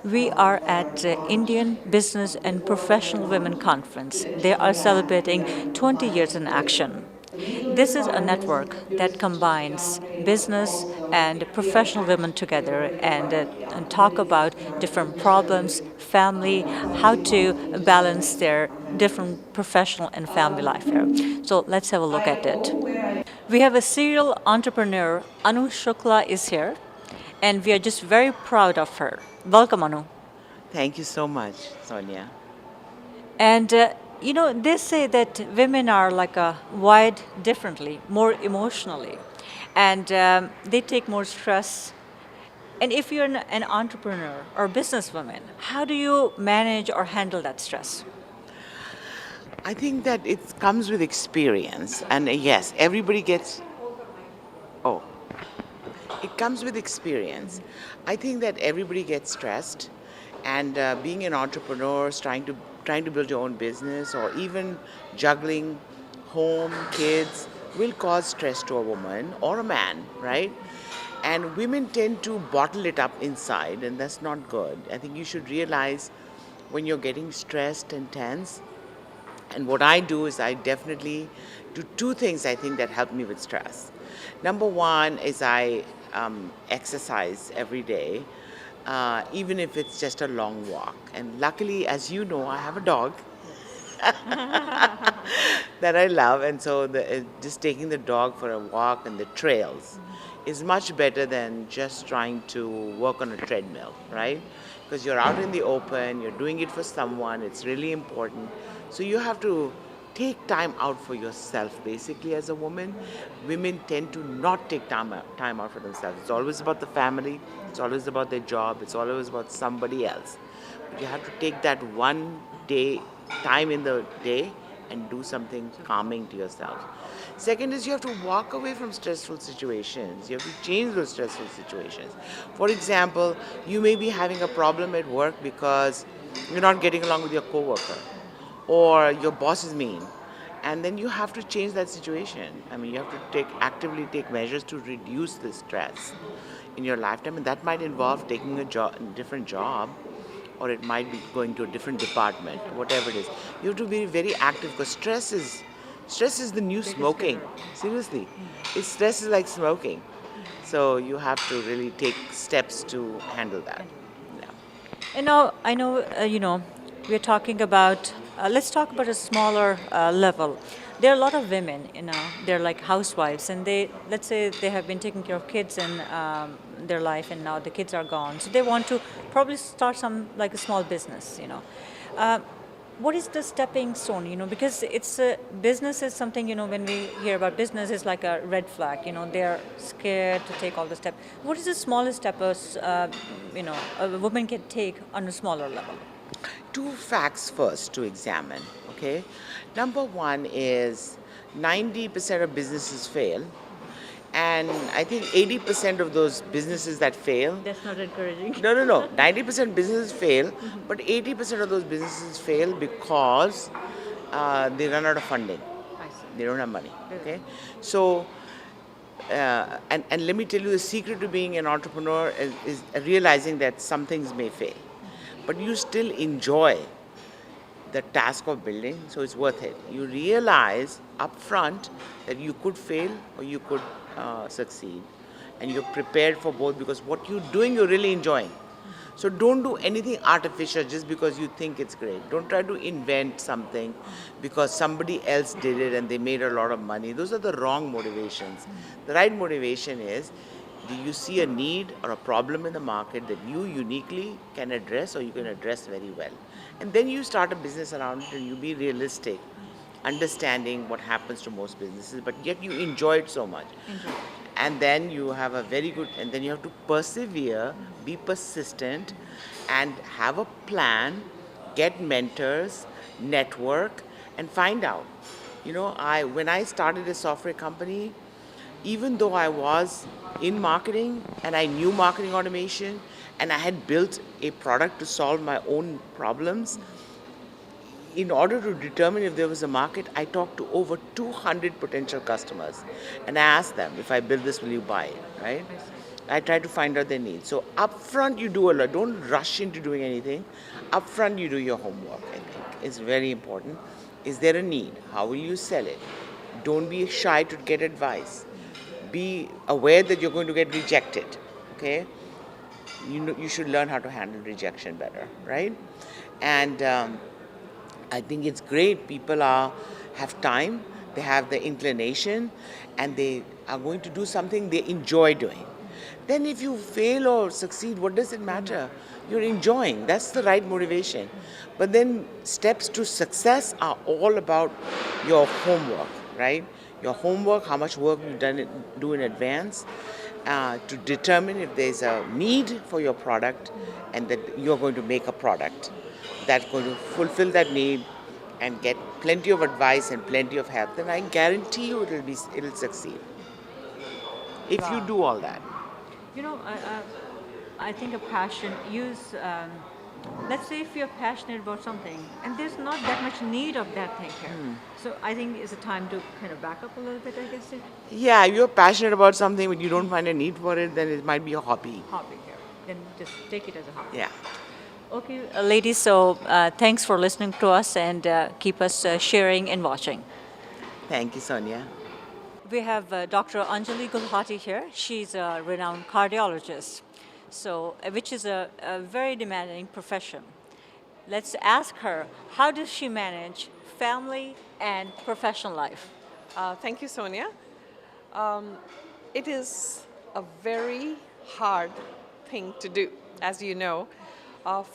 We are at Indian Business and Professional Women Conference. They are celebrating 20 years in action. This is a network that combines business and professional women together and talk about different problems, family, how to balance their different professional and family life here. So let's have a look at it. We have a serial entrepreneur, Anu Shukla is here, and we are just very proud of her. Welcome, Anu. Thank you so much, Sonia. And they say that women are like wired differently, more emotionally, and they take more stress. And if you're an entrepreneur or businesswoman, how do you manage or handle that stress? I think that it comes with experience, and yes, everybody gets. Oh, it comes with experience. I think that everybody gets stressed, and being an entrepreneur, trying to build your own business, or even juggling home, kids, will cause stress to a woman or a man, right? And women tend to bottle it up inside, and that's not good. I think you should realize when you're getting stressed and tense. And what I do is I definitely do two things I think that help me with stress. Number one is I exercise every day, even if it's just a long walk. And luckily, as you know, I have a dog that I love, and so just taking the dog for a walk on the trails is much better than just trying to work on a treadmill, right? Because you're out in the open, you're doing it for someone, it's really important. So you have to take time out for yourself. Basically, as a woman, women tend to not take time out for themselves. It's always about the family, it's always about their job, it's always about somebody else. But you have to take that one day time in the day and do something calming to yourself. Second is you have to walk away from stressful situations. You have to change those stressful situations. For example, you may be having a problem at work because you're not getting along with your coworker or your boss is mean. And then you have to change that situation. I mean, you have to actively take measures to reduce the stress in your lifetime, and that might involve taking a different job, or it might be going to a different department, whatever it is. You have to be very active because stress is the new smoking. Seriously, stress is like smoking. So you have to really take steps to handle that. Yeah. And now I know, we're talking about, let's talk about a smaller level. There are a lot of women, they're like housewives, and let's say they have been taking care of kids in their life, and now the kids are gone. So they want to probably start like a small business. Uh, what is the stepping stone, because business is something, when we hear about business, it's like a red flag, they're scared to take all the steps. What is the smallest step a woman can take on a smaller level? Two facts first to examine, okay? Number one is 90% of businesses fail, and I think 80% of those businesses that fail. That's not encouraging. No. 90% businesses fail, but 80% of those businesses fail because they run out of funding. I see. They don't have money, okay? So, and let me tell you, the secret to being an entrepreneur is realizing that some things may fail, but you still enjoy the task of building, so it's worth it. You realize upfront that you could fail or you could succeed, and you're prepared for both because what you're doing, you're really enjoying. So don't do anything artificial just because you think it's great. Don't try to invent something because somebody else did it and they made a lot of money. Those are the wrong motivations. The right motivation is, do you see a need or a problem in the market that you uniquely can address or you can address very well? And then you start a business around it and you be realistic, understanding what happens to most businesses, but yet you enjoy it so much. Enjoy. And then you have and then you have to persevere, be persistent, and have a plan, get mentors, network, and find out. When I started a software company, even though I was in marketing and I knew marketing automation and I had built a product to solve my own problems, in order to determine if there was a market, I talked to over 200 potential customers and I asked them, if I build this, will you buy it, right? I try to find out their needs. So upfront, you do a lot. Don't rush into doing anything. Upfront, you do your homework. I think it's very important. Is there a need? How will you sell it? Don't be shy to get advice. Be aware that you're going to get rejected. Okay, you should learn how to handle rejection better, right? And I think it's great. People have time, they have the inclination, and they are going to do something they enjoy doing. Then, if you fail or succeed, what does it matter? You're enjoying. That's the right motivation. But then, steps to success are all about your homework, right? Your homework, how much work you've do in advance, to determine if there's a need for your product, and that you're going to make a product that's going to fulfill that need and get plenty of advice and plenty of help, then I guarantee you it'll succeed. If you Wow. do all that. You know, I think a passion, let's say if you're passionate about something and there's not that much need of that thing here. So I think it's a time to kind of back up a little bit, I guess, Yeah, you're passionate about something but you don't find a need for it, then it might be a hobby. hobby here. Then just take it as a hobby. Yeah. Okay, ladies, so thanks for listening to us and keep us sharing and watching. Thank you, Sonia. We have Dr. Anjali Gulhati here. She's a renowned cardiologist, so which is a very demanding profession. Let's ask her, how does she manage family and professional life? Thank you, Sonia. It is a very hard thing to do, as you know.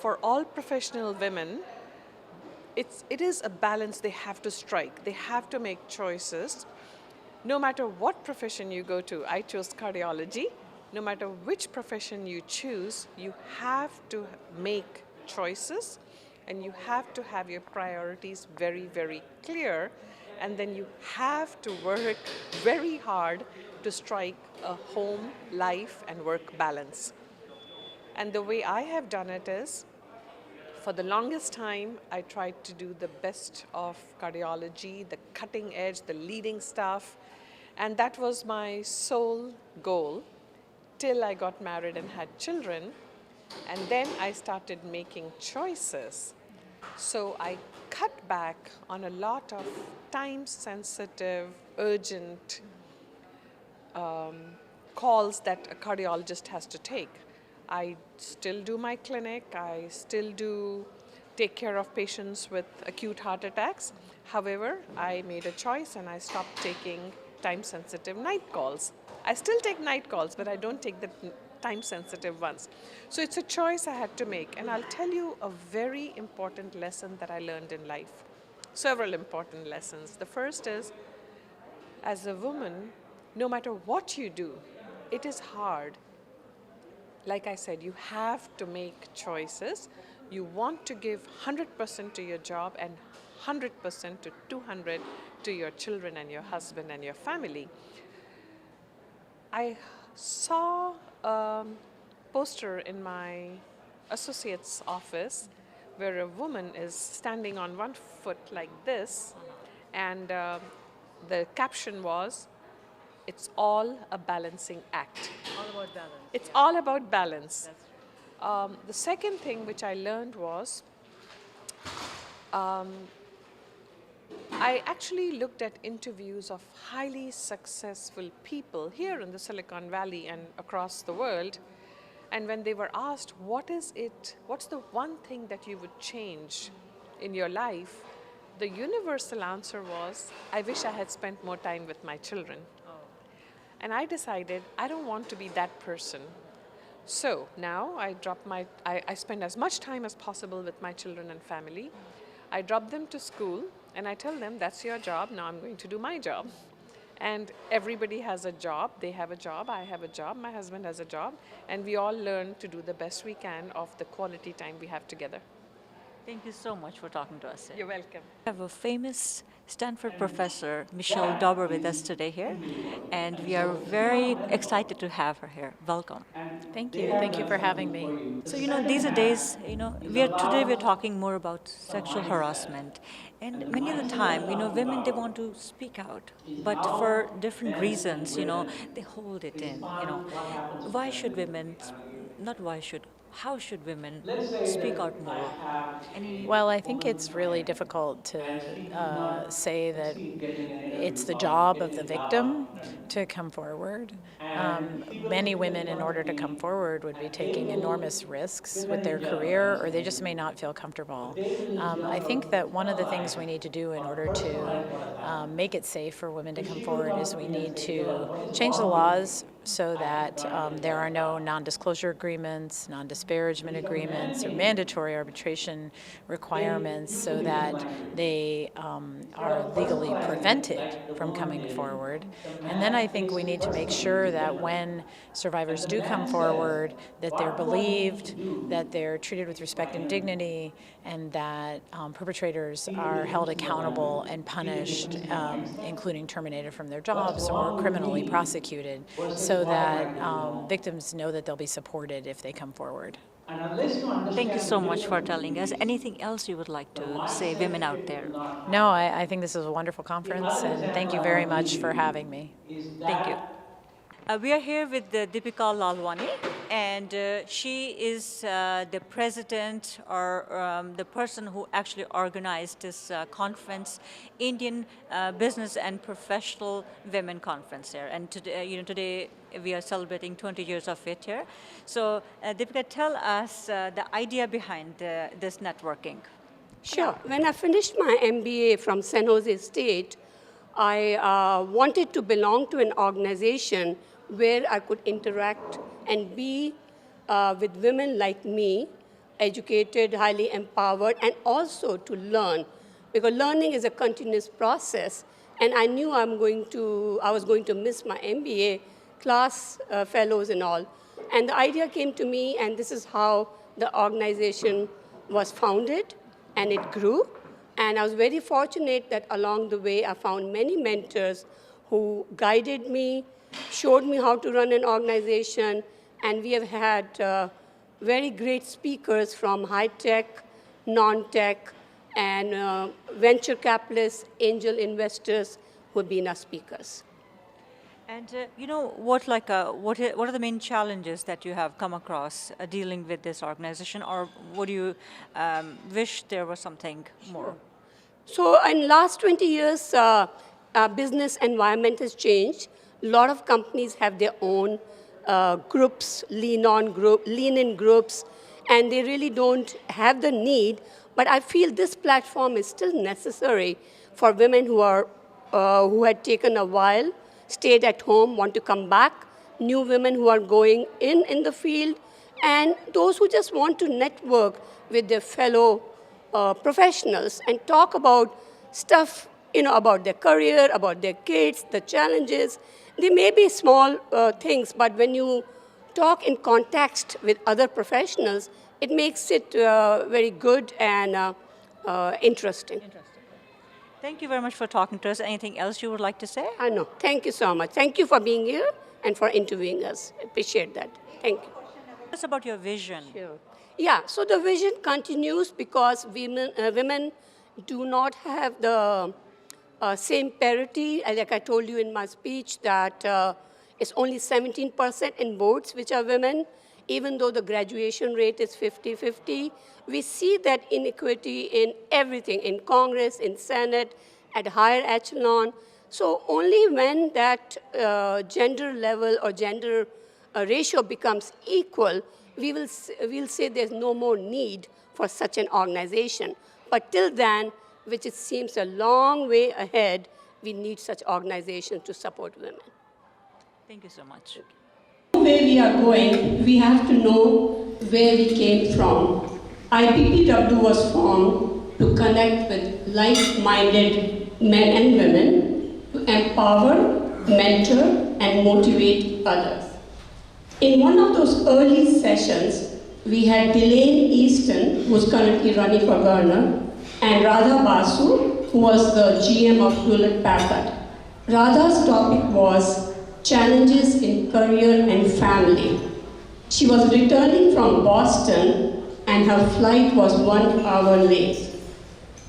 For all professional women, it is a balance they have to strike. They have to make choices. No matter what profession you go to, I chose cardiology. No matter which profession you choose, you have to make choices and you have to have your priorities very, very clear. And then you have to work very hard to strike a home, life, and work balance. And the way I have done it is, for the longest time, I tried to do the best of cardiology, the cutting edge, the leading stuff. And that was my sole goal till I got married and had children. And then I started making choices. So I cut back on a lot of time-sensitive, urgent calls that a cardiologist has to take. I still do my clinic. I still do take care of patients with acute heart attacks. However, I made a choice and I stopped taking time-sensitive night calls. I still take night calls, but I don't take the time-sensitive ones. So it's a choice I had to make. And I'll tell you a very important lesson that I learned in life. Several important lessons. The first is, as a woman, no matter what you do, it is hard. Like I said, you have to make choices. You want to give 100% to your job and 100% to 200 to your children and your husband and your family. I saw a poster in my associate's office where a woman is standing on one foot like this, and the caption was, "It's all a balancing act." All about balance. It's all about balance. The second thing which I learned was, I actually looked at interviews of highly successful people here in the Silicon Valley and across the world. And when they were asked, what's the one thing that you would change in your life? The universal answer was, I wish I had spent more time with my children. And I decided I don't want to be that person. So now I spend as much time as possible with my children and family. I drop them to school and I tell them, that's your job, now I'm going to do my job. And everybody has a job, they have a job, I have a job, my husband has a job, and we all learn to do the best we can of the quality time we have together. Thank you so much for talking to us. You're welcome. We have a famous Stanford professor, Michelle Dauber, with us today here, and we are very excited to have her here. Welcome. Thank you. Thank you for having me. So, these are days, today we're talking more about sexual harassment. And many of the time, women, they want to speak out, but for different reasons, they hold it in, Why should women, not why should, how should women speak out more? Well, I think it's really difficult to say that it's the job of the victim to come forward. Many women, in order to come forward, would be taking enormous risks with their career, or they just may not feel comfortable. I think that one of the things we need to do in order to make it safe for women to come forward is we need to change the laws so that there are no non-disclosure agreements, non-disparagement agreements, or mandatory arbitration requirements so that they are legally prevented from coming forward. And then I think we need to make sure that when survivors do come forward, that they're believed, that they're treated with respect and dignity, and that perpetrators are held accountable and punished, including terminated from their jobs or criminally prosecuted, so that victims know that they'll be supported if they come forward. Thank you so much for telling us. Anything else you would like to say, women out there? No, I think this is a wonderful conference, and thank you very much for having me. Thank you. We are here with Deepika Lalwani, and she is the president or the person who actually organized this conference, Indian Business and Professional Women Conference here. And today, today we are celebrating 20 years of it here. So Deepika, tell us the idea behind this networking. Sure. When I finished my MBA from San Jose State, I wanted to belong to an organization where I could interact and be with women like me, educated, highly empowered, and also to learn, because learning is a continuous process. And I knew I was going to miss my MBA class fellows and all. And the idea came to me, and this is how the organization was founded, and it grew. And I was very fortunate that along the way, I found many mentors who guided me, showed me how to run an organization, and we have had very great speakers from high-tech, non-tech, and venture capitalists, angel investors who have been our speakers. And what are the main challenges that you have come across dealing with this organization, or would you wish there was something more? So in last 20 years, business environment has changed. A lot of companies have their own groups, lean-in groups, and they really don't have the need. But I feel this platform is still necessary for women who had taken a while, stayed at home, want to come back, new women who are going in the field, and those who just want to network with their fellow professionals and talk about stuff, about their career, about their kids, the challenges. They may be small things, but when you talk in context with other professionals, it makes it very good and interesting. Thank you very much for talking to us. Anything else you would like to say? I know. Thank you so much. Thank you for being here and for interviewing us. Appreciate that. Thank you. Tell us about your vision. Sure. Yeah, so the vision continues because women do not have the same parity. Like I told you in my speech, that it's only 17% in boards which are women, even though the graduation rate is 50-50. We see that inequity in everything, in Congress, in Senate, at higher echelon. So only when that gender level or gender ratio becomes equal, we'll say there's no more need for such an organization. But till then, which it seems a long way ahead, we need such organizations to support women. Thank you so much. Where we are going, we have to know where we came from. IPPW was formed to connect with like-minded men and women to empower, mentor, and motivate others. In one of those early sessions, we had Delane Easton, who's currently running for governor, and Radha Basu, who was the GM of Hewlett Packard. Radha's topic was challenges in career and family. She was returning from Boston and her flight was 1 hour late.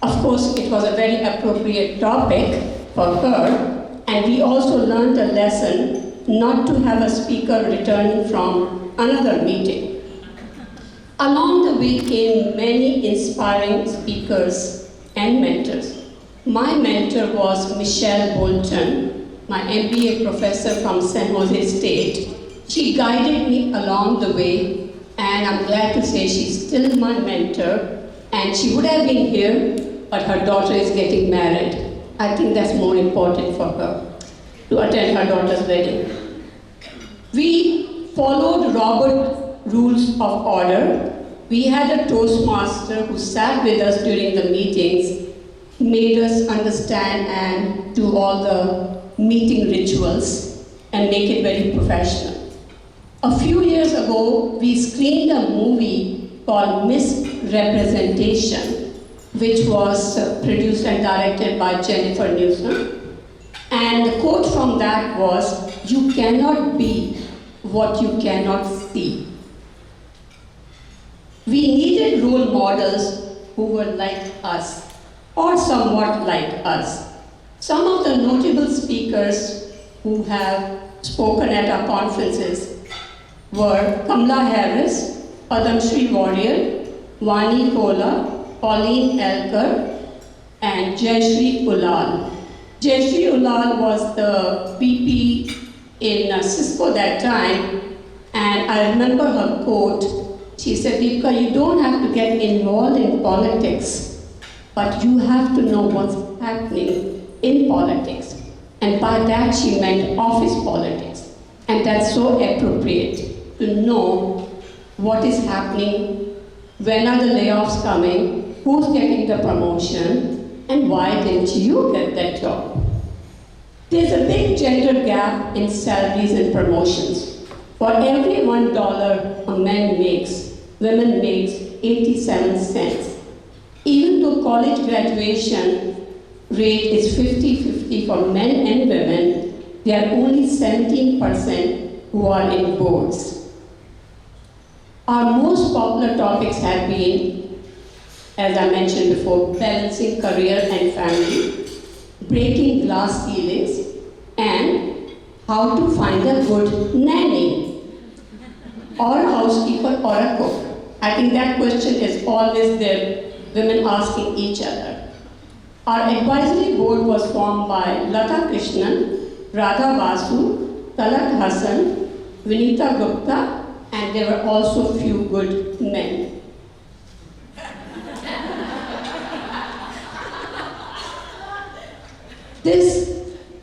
Of course, it was a very appropriate topic for her, and we also learned a lesson not to have a speaker returning from another meeting. Along the way came many inspiring speakers and mentors. My mentor was Michelle Bolton, my MBA professor from San Jose State. She guided me along the way, and I'm glad to say she's still my mentor, and she would have been here, but her daughter is getting married. I think that's more important for her, to attend her daughter's wedding. We followed Robert rules of order. We had a Toastmaster who sat with us during the meetings, made us understand and do all the meeting rituals and make it very professional. A few years ago, we screened a movie called Misrepresentation, which was produced and directed by Jennifer Newsom. And the quote from that was, "You cannot be what you cannot see." We needed role models who were like us, or somewhat like us. Some of the notable speakers who have spoken at our conferences were Kamala Harris, Padam Shri warrior, Vani Kola, Pauline Elker, and Jayashree Ulal. Jayashree Ulal was the VP in Cisco that time, and I remember her quote. She said, "Deepika, you don't have to get involved in politics, but you have to know what's happening in politics." And by that she meant office politics. And that's so appropriate to know what is happening, when are the layoffs coming, who's getting the promotion, and why didn't you get that job? There's a big gender gap in salaries and promotions. For every $1 a man makes, women makes 87 cents. Even though college graduation rate is 50-50 for men and women, there are only 17% who are in boards. Our most popular topics have been, as I mentioned before, balancing career and family, breaking glass ceilings, and how to find a good nanny, or a housekeeper, or a cook. I think that question is always there, women asking each other. Our advisory board was formed by Lata Krishnan, Radha Basu, Talat Hassan, Vinita Gupta, and there were also few good men.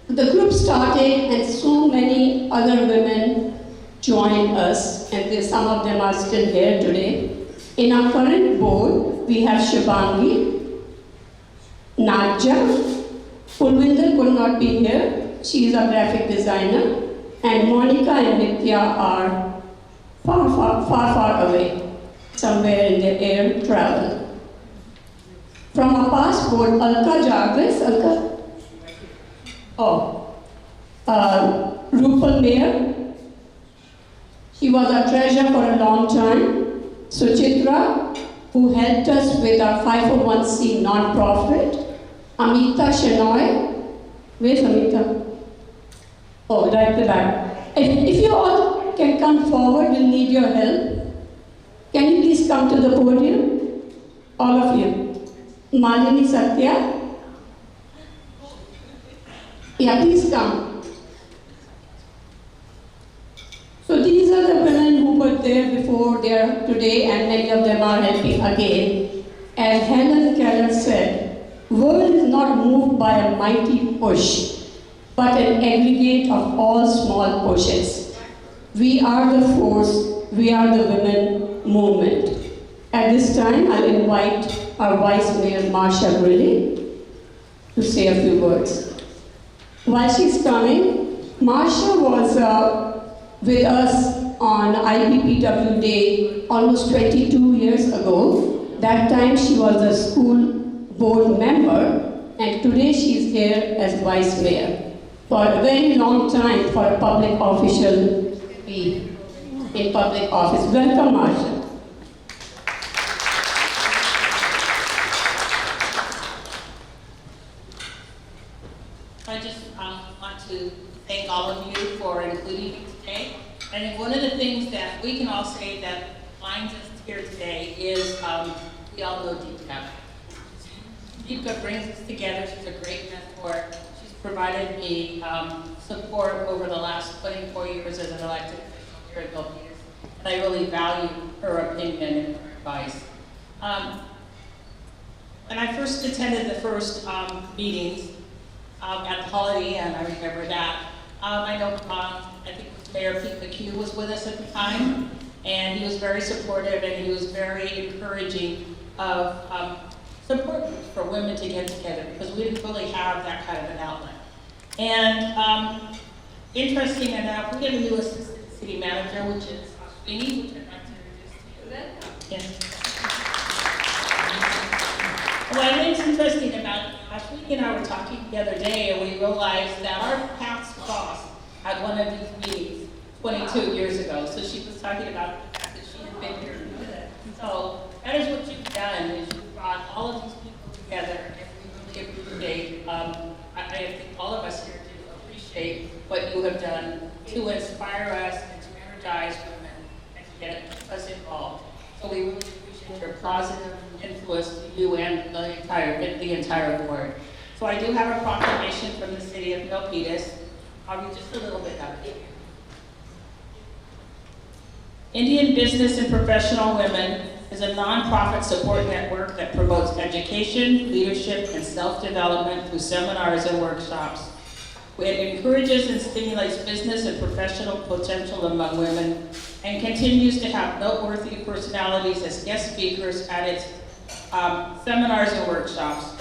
The group started and so many other women joined us, and some of them are still here today. In our current board, we have Shivangi, Nadja, Pulvinder could not be here, she is a graphic designer, and Monica and Nitya are far away, somewhere in the air travel. From our past board, Alka Jarvis, Rupal Mayer, she was our treasurer for a long time. Suchitra, who helped us with our 501c non-profit. Amita Shenoy, where's Amita? Oh, right at the back. If you all can come forward, we'll need your help. Can you please come to the podium? All of you. Malini Satya. Yeah, please come. So these are the women who were there before, they are today, and many of them are helping again. As Helen Keller said, world is not moved by a mighty push, but an aggregate of all small pushes. We are the force, we are the women movement. At this time, I'll invite our Vice Mayor, Marsha Grilli, to say a few words. While she's coming, Marsha was with us on IPPW Day almost 22 years ago. That time she was a school board member, and today she is here as vice mayor. For a very long time, for a public official to be in public office. Welcome, Marsha. I just want to thank all of you for including me today. I think one of the things that we can all say that binds us here today is we all know Deepika. Deepika brings us together. She's a great mentor. She's provided me support over the last 24 years as an elected official here at Milpitas, and I really value her opinion and her advice. When I first attended the first meetings, at the Holiday Inn, I remember that. I know, I think Mayor Pete McHugh was with us at the time, and he was very supportive and he was very encouraging of support groups for women to get together, because we didn't really have that kind of an outlet. And interesting enough, we have a new assistant city manager, which is Ashwini, which I'd like to introduce to you. Yes. Well, I think it's interesting about Ashwini and I were talking the other day, and we realized that our paths crossed at one of these meetings 22 years ago. So she was talking about the fact that she had been here with it. So that is what you've done, is you've brought all of these people together, and we really appreciate, I think all of us here do appreciate what you have done to inspire us and to energize women and to get us involved. So we really appreciate your positive influence to you and the entire board. So I do have a proclamation from the city of Milpitas. I'll read just a little bit of it. Indian Business and Professional Women is a nonprofit support network that promotes education, leadership, and self-development through seminars and workshops. It encourages and stimulates business and professional potential among women, and continues to have noteworthy personalities as guest speakers at its seminars and workshops.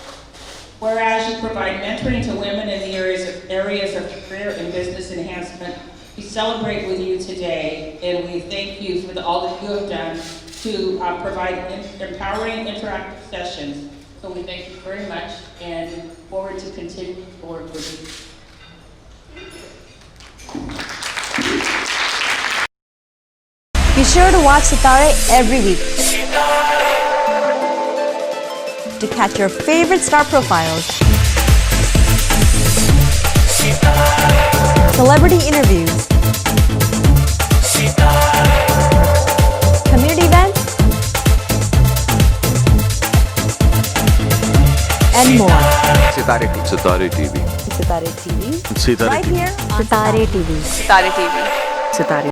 Whereas you provide mentoring to women in the areas of career and business enhancement, we celebrate with you today, and we thank you for all that you have done to provide empowering interactive sessions. So we thank you very much and look forward to continuing to work with you. Be sure to watch Sitare every week to catch your favorite star profiles, celebrity interviews, community events, and more. Sitare TV. Sitare TV. Sitare Right TV. here on Sitare TV. Sitare TV. Sitare.